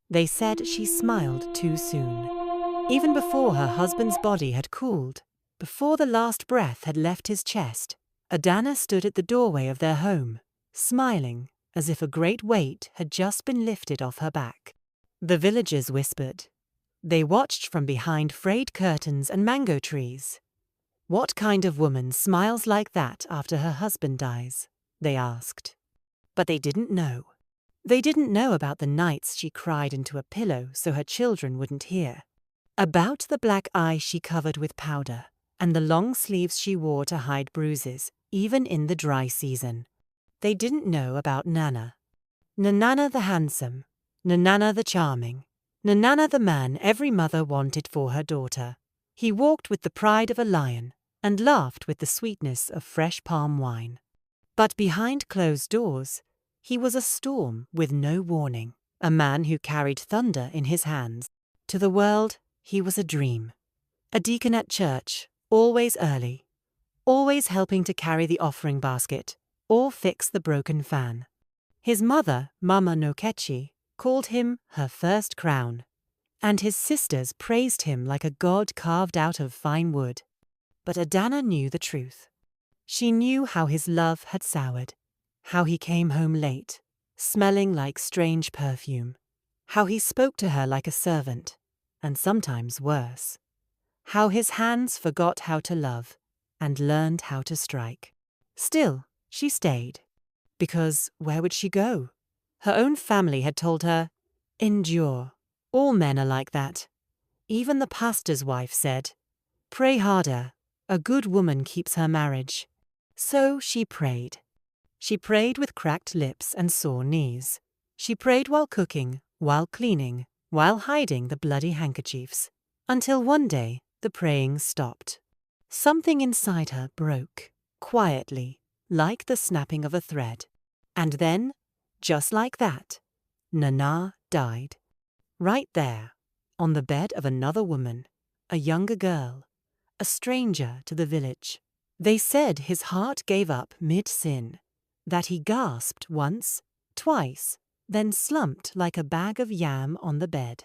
They said she smiled too soon. Even before her husband's body had cooled, before the last breath had left his chest, Adanna stood at the doorway of their home, smiling as if a great weight had just been lifted off her back. The villagers whispered. They watched from behind frayed curtains and mango trees. "What kind of woman smiles like that after her husband dies?" they asked. But they didn't know. They didn't know about the nights she cried into a pillow so her children wouldn't hear. About the black eye she covered with powder, and the long sleeves she wore to hide bruises, even in the dry season. They didn't know about Nana. Nanana the handsome, Nanana the charming, Nanana the man every mother wanted for her daughter. He walked with the pride of a lion and laughed with the sweetness of fresh palm wine. But behind closed doors, he was a storm with no warning, a man who carried thunder in his hands. To the world, he was a dream. A deacon at church, always early, always helping to carry the offering basket or fix the broken fan. His mother, Mama no Kechi, called him her first crown, and his sisters praised him like a god carved out of fine wood. But Adanna knew the truth. She knew how his love had soured, how he came home late, smelling like strange perfume, how he spoke to her like a servant, and sometimes worse, how his hands forgot how to love and learned how to strike. Still, she stayed, because where would she go? Her own family had told her, "Endure. All men are like that." Even the pastor's wife said, "Pray harder. A good woman keeps her marriage." So she prayed. She prayed with cracked lips and sore knees. She prayed while cooking, while cleaning, while hiding the bloody handkerchiefs, until one day the praying stopped. Something inside her broke, quietly, like the snapping of a thread. And then, just like that, Nana died. Right there, on the bed of another woman, a younger girl, a stranger to the village. They said his heart gave up mid-sin, that he gasped once, twice, then slumped like a bag of yam on the bed.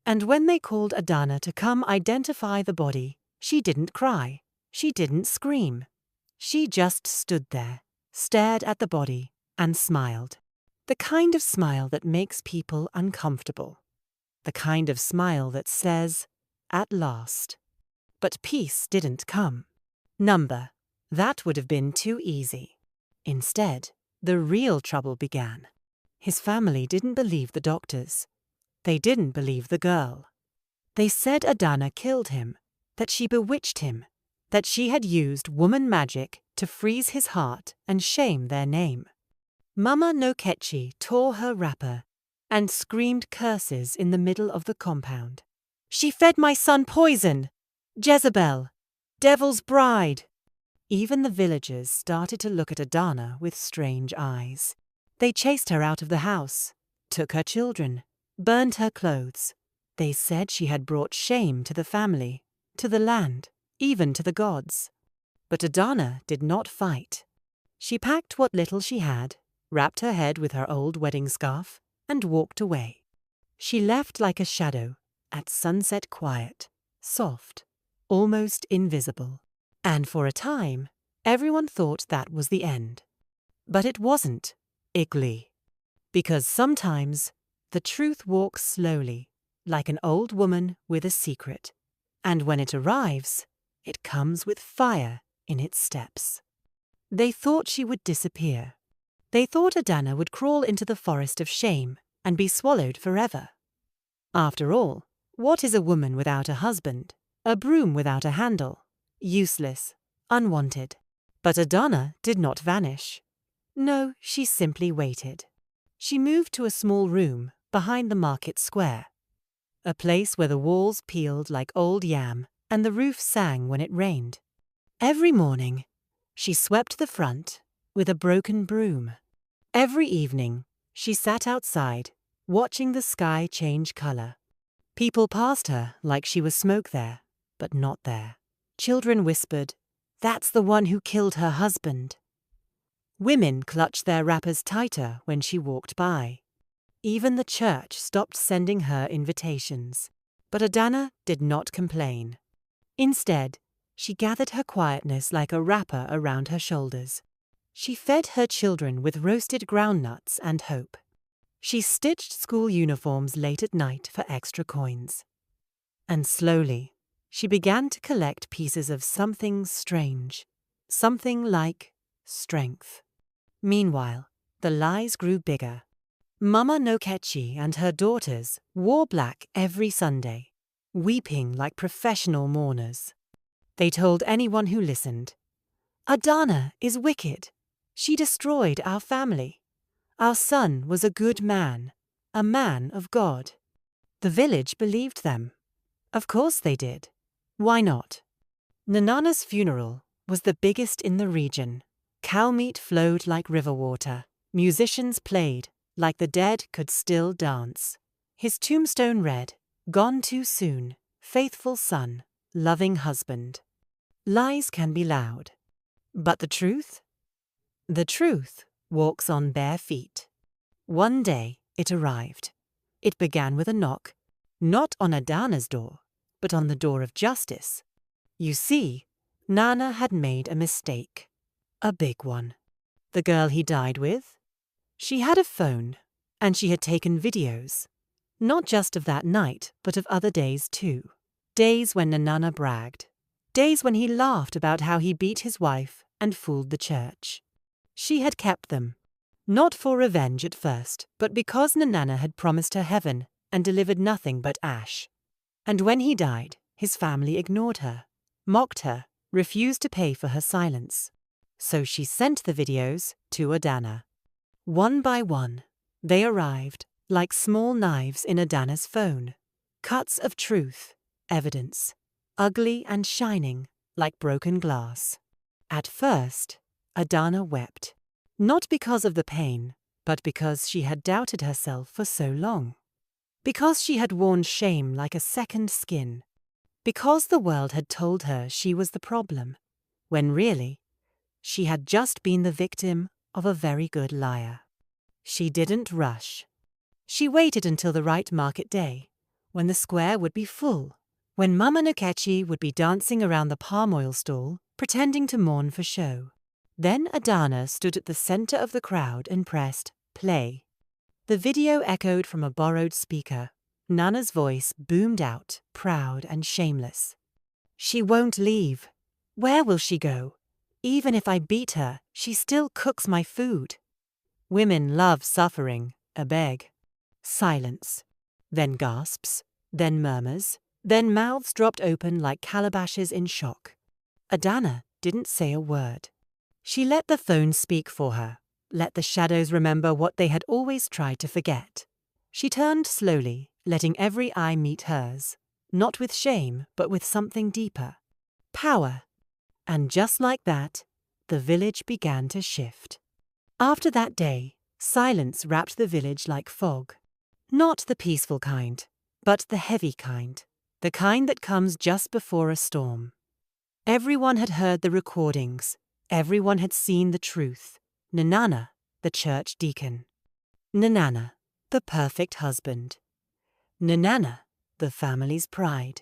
And when they called Adanna to come identify the body, she didn't cry, she didn't scream. She just stood there, stared at the body, and smiled. The kind of smile that makes people uncomfortable. The kind of smile that says, "At last." But peace didn't come. Number. That would have been too easy. Instead, the real trouble began. His family didn't believe the doctors. They didn't believe the girl. They said Adanna killed him, that she bewitched him, that she had used woman magic to freeze his heart and shame their name. Mama no Kechi tore her wrapper and screamed curses in the middle of the compound. "She fed my son poison! Jezebel! Devil's bride!" Even the villagers started to look at Adanna with strange eyes. They chased her out of the house, took her children, burned her clothes. They said she had brought shame to the family, to the land, even to the gods. But Adanna did not fight. She packed what little she had, wrapped her head with her old wedding scarf, and walked away. She left like a shadow, at sunset quiet, soft, almost invisible. And for a time, everyone thought that was the end. But it wasn't, Igli. Because sometimes the truth walks slowly, like an old woman with a secret. And when it arrives, it comes with fire in its steps. They thought she would disappear. They thought Adanna would crawl into the forest of shame and be swallowed forever. After all, what is a woman without a husband? A broom without a handle? Useless, unwanted. But Adanna did not vanish. No, she simply waited. She moved to a small room behind the market square, a place where the walls peeled like old yam and the roof sang when it rained. Every morning, she swept the front with a broken broom. Every evening, she sat outside, watching the sky change color. People passed her like she was smoke there, but not there. Children whispered, "That's the one who killed her husband." Women clutched their wrappers tighter when she walked by. Even the church stopped sending her invitations. But Adanna did not complain. Instead, she gathered her quietness like a wrapper around her shoulders. She fed her children with roasted groundnuts and hope. She stitched school uniforms late at night for extra coins. And slowly, she began to collect pieces of something strange, something like strength. Meanwhile, the lies grew bigger. Mama Nokechi and her daughters wore black every Sunday, weeping like professional mourners. They told anyone who listened, "Adanna is wicked. She destroyed our family. Our son was a good man, a man of God." The village believed them. Of course they did. Why not? Nanana's funeral was the biggest in the region. Cow meat flowed like river water. Musicians played like the dead could still dance. His tombstone read, "Gone too soon, faithful son, loving husband." Lies can be loud. But the truth? The truth walks on bare feet. One day it arrived. It began with a knock, not on Adanna's door, but on the door of justice. You see, Nana had made a mistake. A big one. The girl he died with? She had a phone, and she had taken videos. Not just of that night, but of other days too. Days when Nanana bragged. Days when he laughed about how he beat his wife and fooled the church. She had kept them. Not for revenge at first, but because Nanana had promised her heaven and delivered nothing but ash. And when he died, his family ignored her, mocked her, refused to pay for her silence. So she sent the videos to Adanna. One by one, they arrived, like small knives in Adanna's phone. Cuts of truth, evidence, ugly and shining like broken glass. At first, Adanna wept. Not because of the pain, but because she had doubted herself for so long. Because she had worn shame like a second skin. Because the world had told her she was the problem, when really, she had just been the victim of a very good liar. She didn't rush. She waited until the right market day, when the square would be full, when Mama Nokechi would be dancing around the palm oil stall, pretending to mourn for show. Then Adanna stood at the center of the crowd and pressed play. The video echoed from a borrowed speaker. Nana's voice boomed out, proud and shameless. "She won't leave. Where will she go? Even if I beat her, she still cooks my food." Women love suffering, a beg. Silence. Then gasps. Then murmurs. Then mouths dropped open like calabashes in shock. Adanna didn't say a word. She let the phone speak for her, let the shadows remember what they had always tried to forget. She turned slowly, letting every eye meet hers, not with shame, but with something deeper. Power. And just like that, the village began to shift. After that day, silence wrapped the village like fog. Not the peaceful kind, but the heavy kind, the kind that comes just before a storm. Everyone had heard the recordings. Everyone had seen the truth. Nanana, the church deacon. Nanana, the perfect husband. Nanana, the family's pride.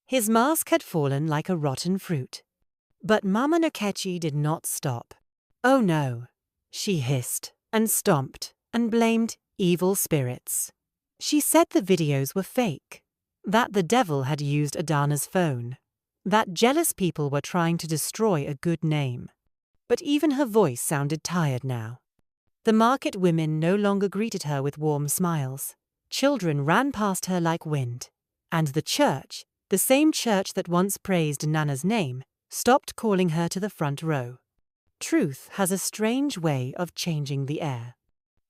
His mask had fallen like a rotten fruit. But Mama Nokechi did not stop. Oh no. She hissed and stomped and blamed evil spirits. She said the videos were fake, that the devil had used Adanna's phone, that jealous people were trying to destroy a good name. But even her voice sounded tired now. The market women no longer greeted her with warm smiles. Children ran past her like wind. And the church, the same church that once praised Nana's name, stopped calling her to the front row. Truth has a strange way of changing the air.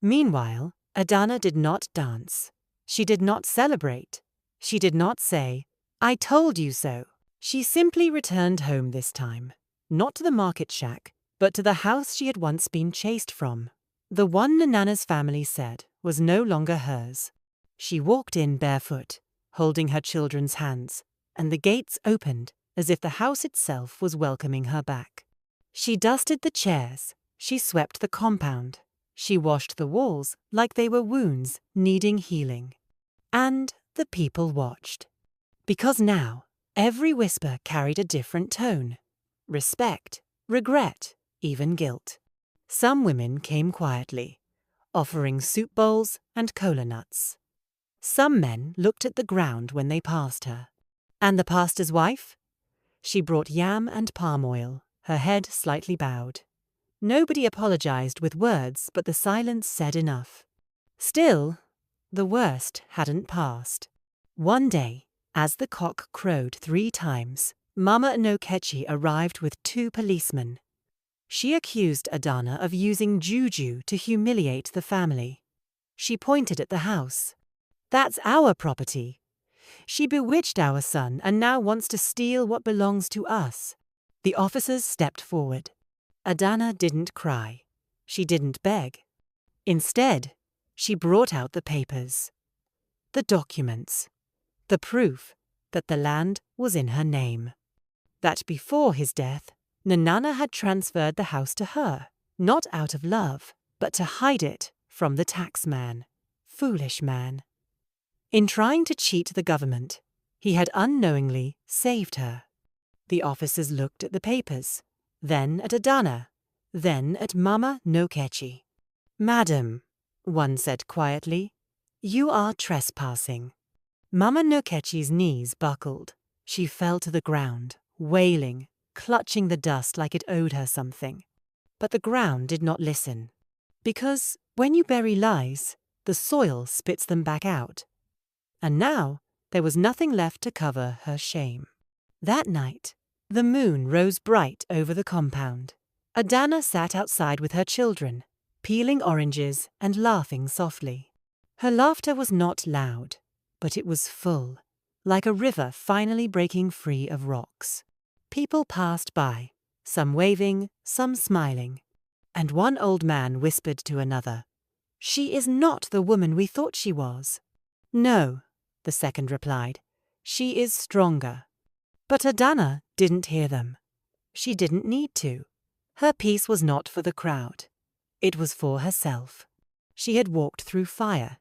Meanwhile, Adanna did not dance. She did not celebrate. She did not say, "I told you so." She simply returned home this time, not to the market shack, but to the house she had once been chased from. The one Nanana's family said was no longer hers. She walked in barefoot, holding her children's hands, and the gates opened as if the house itself was welcoming her back. She dusted the chairs, she swept the compound, She washed the walls like they were wounds needing healing. And the people watched. Because now, every whisper carried a different tone. Respect, regret, even guilt. Some women came quietly, offering soup bowls and cola nuts. Some men looked at the ground when they passed her. And the pastor's wife? She brought yam and palm oil, her head slightly bowed. Nobody apologized with words, but the silence said enough. Still, the worst hadn't passed. One day, as the cock crowed 3 times, Mama Nokechi arrived with 2 policemen. She accused Adanna of using juju to humiliate the family. She pointed at the house. "That's our property. She bewitched our son and now wants to steal what belongs to us." The officers stepped forward. Adanna didn't cry. She didn't beg. Instead, she brought out the papers. The documents. The proof that the land was in her name. That before his death, Nanana had transferred the house to her, not out of love, but to hide it from the taxman. Foolish man. In trying to cheat the government, he had unknowingly saved her. The officers looked at the papers, then at Adanna, then at Mama Nokechi. "Madam," one said quietly, "you are trespassing." Mama Nokechi's knees buckled. She fell to the ground, wailing, clutching the dust like it owed her something. But the ground did not listen. Because when you bury lies, the soil spits them back out. And now there was nothing left to cover her shame. That night, the moon rose bright over the compound. Adanna sat outside with her children, peeling oranges and laughing softly. Her laughter was not loud, but it was full, like a river finally breaking free of rocks. People passed by, some waving, some smiling. And one old man whispered to another, "She is not the woman we thought she was." "No," the second replied, "she is stronger." But Adanna didn't hear them. She didn't need to. Her peace was not for the crowd. It was for herself. She had walked through fire.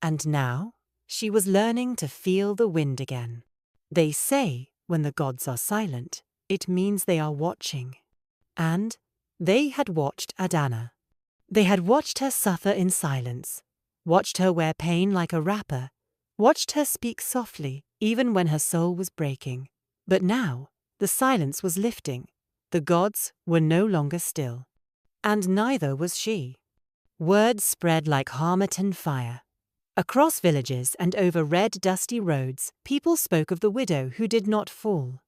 And now she was learning to feel the wind again. They say when the gods are silent, it means they are watching. And they had watched Adanna. They had watched her suffer in silence, watched her wear pain like a wrapper, watched her speak softly even when her soul was breaking. But now the silence was lifting. The gods were no longer still. And neither was she. Word spread like harmattan fire. Across villages and over red, dusty roads, people spoke of the widow who did not fall.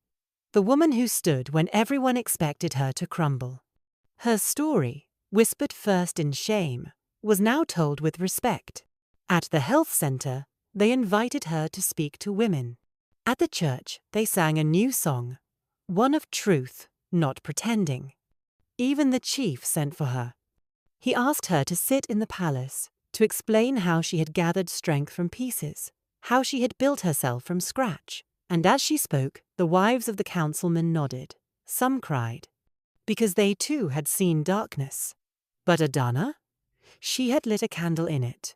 The woman who stood when everyone expected her to crumble. Her story, whispered first in shame, was now told with respect. At the health center, they invited her to speak to women. At the church, they sang a new song, one of truth, not pretending. Even the chief sent for her. He asked her to sit in the palace, to explain how she had gathered strength from pieces, how she had built herself from scratch. And as she spoke, the wives of the councilmen nodded. Some cried, because they too had seen darkness. But Adanna? She had lit a candle in it.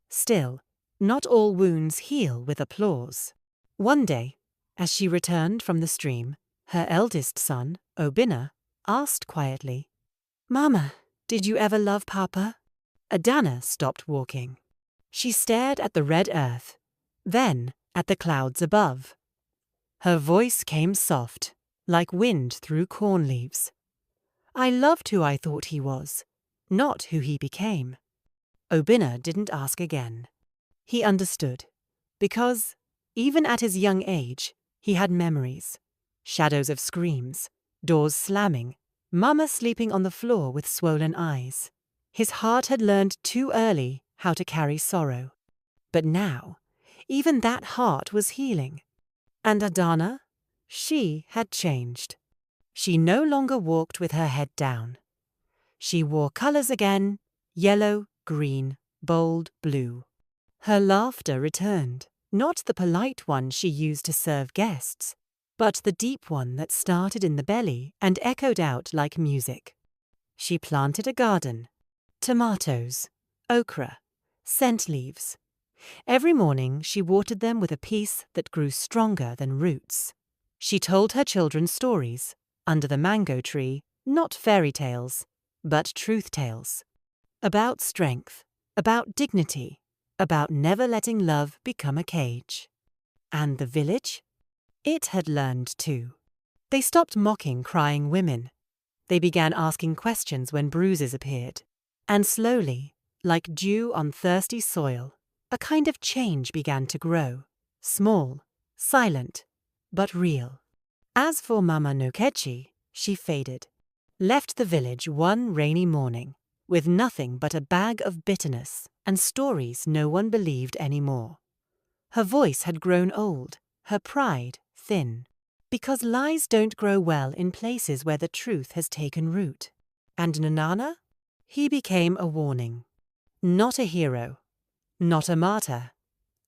Still, not all wounds heal with applause. One day, as she returned from the stream, her eldest son, Obinna, asked quietly, "Mama, did you ever love Papa?" Adanna stopped walking. She stared at the red earth, then at the clouds above. Her voice came soft, like wind through corn leaves. "I loved who I thought he was, not who he became." Obinna didn't ask again. He understood, because, even at his young age, he had memories. Shadows of screams, doors slamming, Mama sleeping on the floor with swollen eyes. His heart had learned too early how to carry sorrow. But now, even that heart was healing. And Adanna? She had changed. She no longer walked with her head down. She wore colors again, yellow, green, bold blue. Her laughter returned, not the polite one she used to serve guests, but the deep one that started in the belly and echoed out like music. She planted a garden, tomatoes, okra, scent leaves. Every morning she watered them with a piece that grew stronger than roots. She told her children stories, under the mango tree, not fairy tales, but truth tales. About strength, about dignity, about never letting love become a cage. And the village? It had learned too. They stopped mocking crying women. They began asking questions when bruises appeared. And slowly, like dew on thirsty soil, a kind of change began to grow. Small, silent, but real. As for Mama Nokechi, she faded. Left the village one rainy morning, with nothing but a bag of bitterness and stories no one believed anymore. Her voice had grown old, her pride thin. Because lies don't grow well in places where the truth has taken root. And Nanana? He became a warning. Not a hero, not a martyr,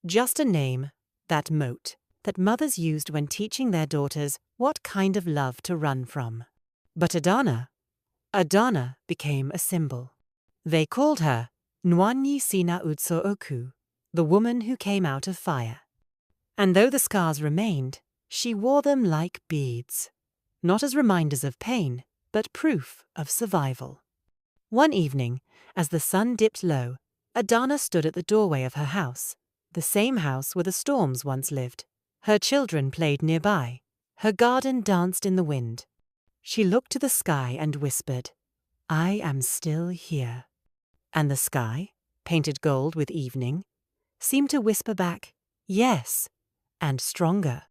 just a name, that moat, that mothers used when teaching their daughters what kind of love to run from. But Adanna became a symbol. They called her Nwanyi Sina Utso Oku, the woman who came out of fire. And though the scars remained, she wore them like beads, not as reminders of pain, but proof of survival. One evening, as the sun dipped low, Adanna stood at the doorway of her house, the same house where the Storms once lived. Her children played nearby. Her garden danced in the wind. She looked to the sky and whispered, "I am still here." And the sky, painted gold with evening, seemed to whisper back, "Yes," and stronger.